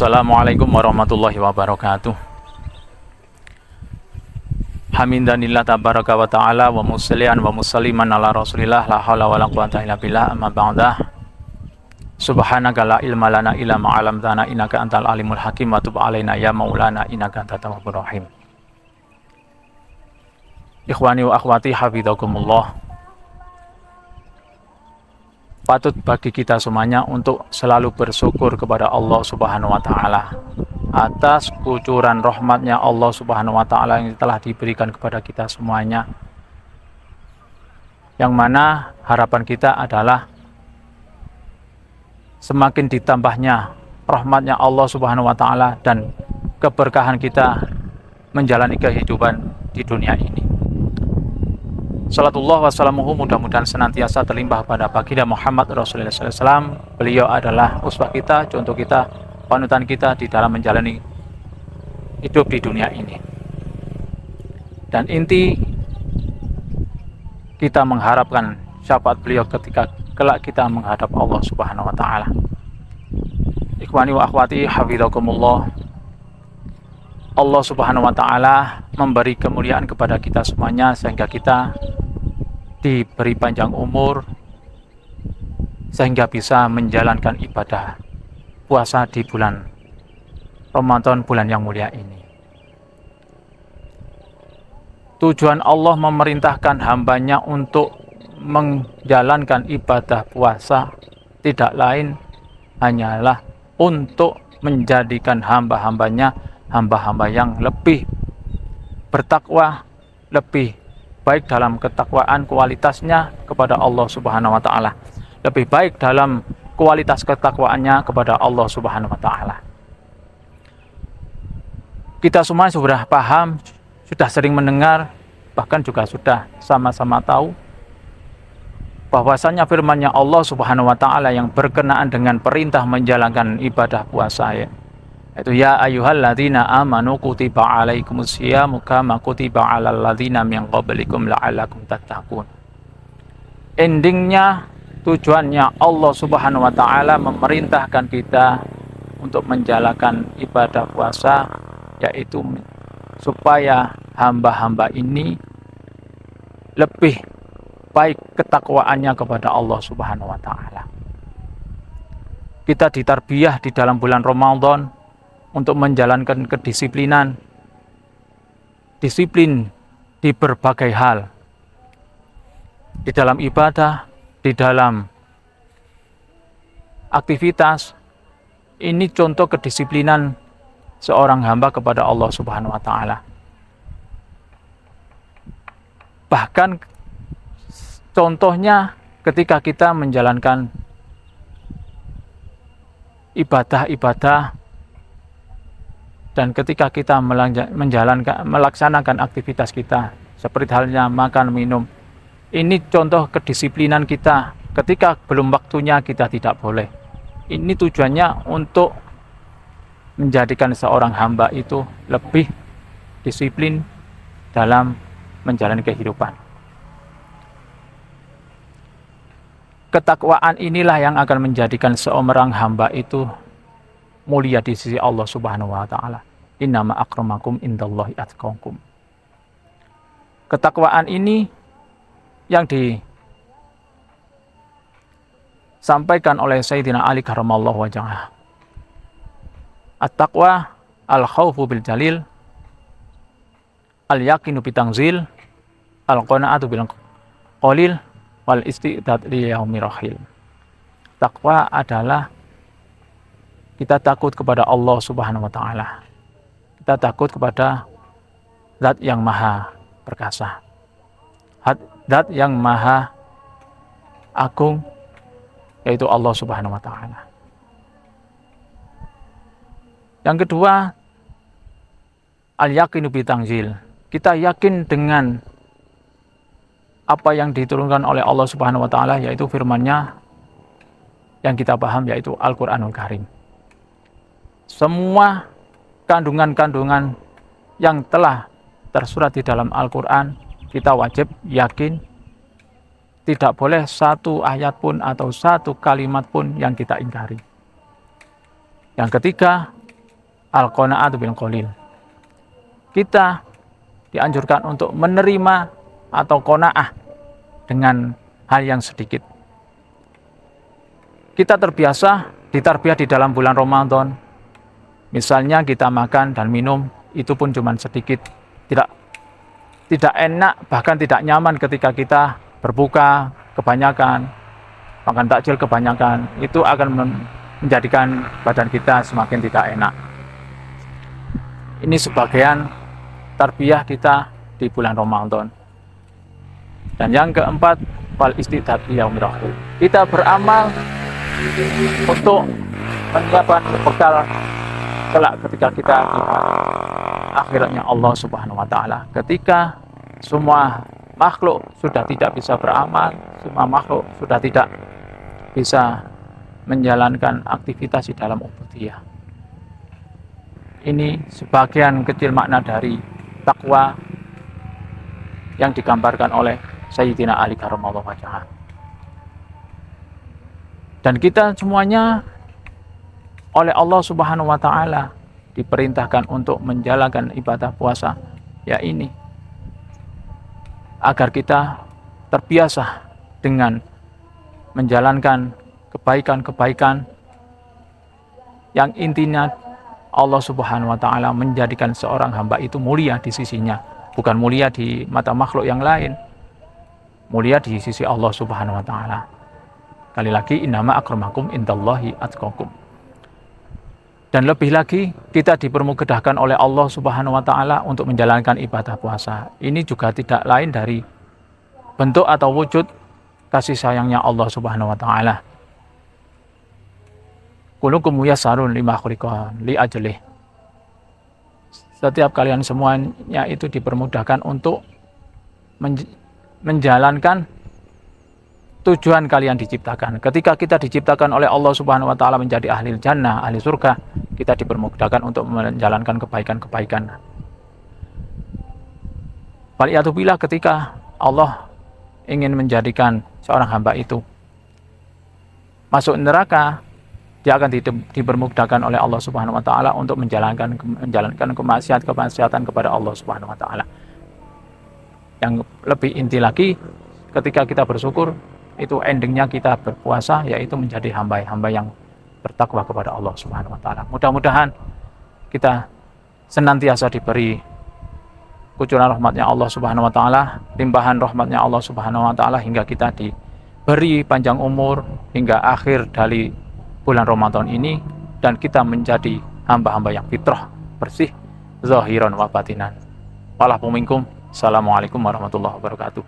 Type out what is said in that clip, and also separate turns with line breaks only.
Assalamualaikum warahmatullahi wabarakatuh. Hamdanillah tabaraka wa ta'ala wa musallian wa musalliman ala rasulillah la hawla wa la quwata illa billah amma ba'dah. Subhanaka la ilma lana illa ma 'allamtana innaka antal alimul hakim wa tub 'alaina ya maulana innaka antat tawwabur rahim. Ikhwani wa akhwati hafizakumullah. Patut bagi kita semuanya untuk selalu bersyukur kepada Allah Subhanahu wa Ta'ala atas kucuran rahmatnya Allah Subhanahu wa Ta'ala yang telah diberikan kepada kita semuanya, yang mana harapan kita adalah semakin ditambahnya rahmatnya Allah Subhanahu wa Ta'ala dan keberkahan kita menjalani kehidupan di dunia ini. Salatullah wassalamuhu mudah-mudahan senantiasa terlimpah pada baginda Muhammad Rasulullah SAW. Beliau adalah uswah kita, contoh kita, panutan kita di dalam menjalani hidup di dunia ini. Dan inti kita mengharapkan syafaat beliau ketika kelak kita menghadap Allah Subhanahu wa Ta'ala. Ikhwani wa akhwati hafizakumullah. Allah Subhanahu wa Ta'ala memberi kemuliaan kepada kita semuanya sehingga kita diberi panjang umur sehingga bisa menjalankan ibadah puasa di bulan Ramadan, bulan yang mulia ini. Tujuan Allah memerintahkan hambanya untuk menjalankan ibadah puasa tidak lain hanyalah untuk menjadikan hamba-hambanya hamba-hamba yang lebih bertakwa, lebih baik dalam ketakwaan kualitasnya kepada Allah Subhanahu wa Ta'ala, lebih baik dalam kualitas ketakwaannya kepada Allah Subhanahu wa Ta'ala. Kita semua sudah paham, sudah sering mendengar, bahkan juga sudah sama-sama tahu bahwasanya firman-Nya Allah Subhanahu wa Ta'ala yang berkenaan dengan perintah menjalankan ibadah puasa, yaitu ya ayyuhalladzina amanu kutiba alaikumusyiyamu kama kutiba alal ladzina min qablikum la'allakum tattaqun. Endingnya, tujuannya Allah Subhanahu wa Ta'ala memerintahkan kita untuk menjalankan ibadah puasa, yaitu supaya hamba-hamba ini lebih baik ketakwaannya kepada Allah Subhanahu wa Ta'ala. Kita ditarbiyah di dalam bulan Ramadan untuk menjalankan kedisiplinan, disiplin di berbagai hal, di dalam ibadah, di dalam aktivitas. Ini contoh kedisiplinan seorang hamba kepada Allah Subhanahu wa Ta'ala. Bahkan contohnya ketika kita menjalankan ibadah-ibadah dan ketika kita melaksanakan aktivitas kita seperti halnya makan, minum, ini contoh kedisiplinan kita. Ketika belum waktunya kita tidak boleh. Ini tujuannya untuk menjadikan seorang hamba itu lebih disiplin dalam menjalani kehidupan. Ketakwaan inilah yang akan menjadikan seorang hamba itu mulia di sisi Allah Subhanahu wa Ta'ala. Innama akramakum indallahi atqakum. Ketakwaan ini yang disampaikan oleh Sayyidina Ali karramallahu wajhah. At-taqwa al-khawfu bil jalil, al-yaqinu bitangzil, al-qana'atu bil qalil, wal istidad li yaumir rahil. Takwa adalah kita takut kepada Allah Subhanahu wa Ta'ala. Kita takut kepada Zat yang maha perkasa, Zat yang maha agung, yaitu Allah Subhanahu wa Ta'ala. Yang kedua, al-yaqinu bitangzil. Kita yakin dengan apa yang diturunkan oleh Allah Subhanahu wa Ta'ala, yaitu firman-Nya yang kita paham, yaitu Al-Qur'anul Karim. Semua kandungan-kandungan yang telah tersurat di dalam Al-Quran, kita wajib yakin, tidak boleh satu ayat pun atau satu kalimat pun yang kita ingkari. Yang ketiga, al-qanaatu bil qalil. Kita dianjurkan untuk menerima atau qanaah dengan hal yang sedikit. Kita terbiasa ditarbiyah di dalam bulan Ramadan. Misalnya kita makan dan minum itu pun cuma sedikit. Tidak enak, bahkan tidak nyaman ketika kita berbuka kebanyakan, makan takjil kebanyakan. Itu akan menjadikan badan kita semakin tidak enak. Ini sebagian tarbiyah kita di bulan Ramadan. Dan yang keempat, wal istidad yaumil akhir. Kita beramal untuk menyiapkan bekal kelak ketika kita akhirnya Allah Subhanahu wa taala. Ketika semua makhluk sudah tidak bisa beramal, semua makhluk sudah tidak bisa menjalankan aktivitas di dalam ubudiyah. Ini sebagian kecil makna dari takwa yang digambarkan oleh Sayyidina Ali karramallahu wajhah. Dan kita semuanya oleh Allah Subhanahu wa taala diperintahkan untuk menjalankan ibadah puasa ya ini agar kita terbiasa dengan menjalankan kebaikan-kebaikan yang intinya Allah Subhanahu wa taala menjadikan seorang hamba itu mulia di sisinya, bukan mulia di mata makhluk yang lain, mulia di sisi Allah Subhanahu wa taala. Kali lagi, innama akramakum indallahi atqakum. Dan lebih lagi, kita dipermudahkan oleh Allah Subhanahu wa taala untuk menjalankan ibadah puasa. Ini juga tidak lain dari bentuk atau wujud kasih sayangnya Allah Subhanahu wa taala. Kulukum muyassarun lima khuliqa li ajlih. Setiap kalian semuanya itu dipermudahkan untuk menjalankan tujuan kalian diciptakan. Ketika kita diciptakan oleh Allah Subhanahu wa taala menjadi ahli jannah, ahli surga, kita dipermudahkan untuk menjalankan kebaikan-kebaikan. Waliyatubillah, ketika Allah ingin menjadikan seorang hamba itu masuk neraka, dia akan dipermudahkan oleh Allah Subhanahu wa taala untuk menjalankan kemaksiatan kepada Allah Subhanahu wa taala. Yang lebih inti lagi, ketika kita bersyukur, itu endingnya kita berpuasa, yaitu menjadi hamba-hamba yang bertakwa kepada Allah Subhanahu wa taala. Mudah-mudahan kita senantiasa diberi kucuran rahmatnya Allah Subhanahu wa taala, limpahan rahmatnya Allah Subhanahu wa taala, hingga kita diberi panjang umur hingga akhir dari bulan Ramadan ini, dan kita menjadi hamba-hamba yang fitrah, bersih, zahiran wa batinan. Wallahu minkum. Assalamualaikum warahmatullahi wabarakatuh.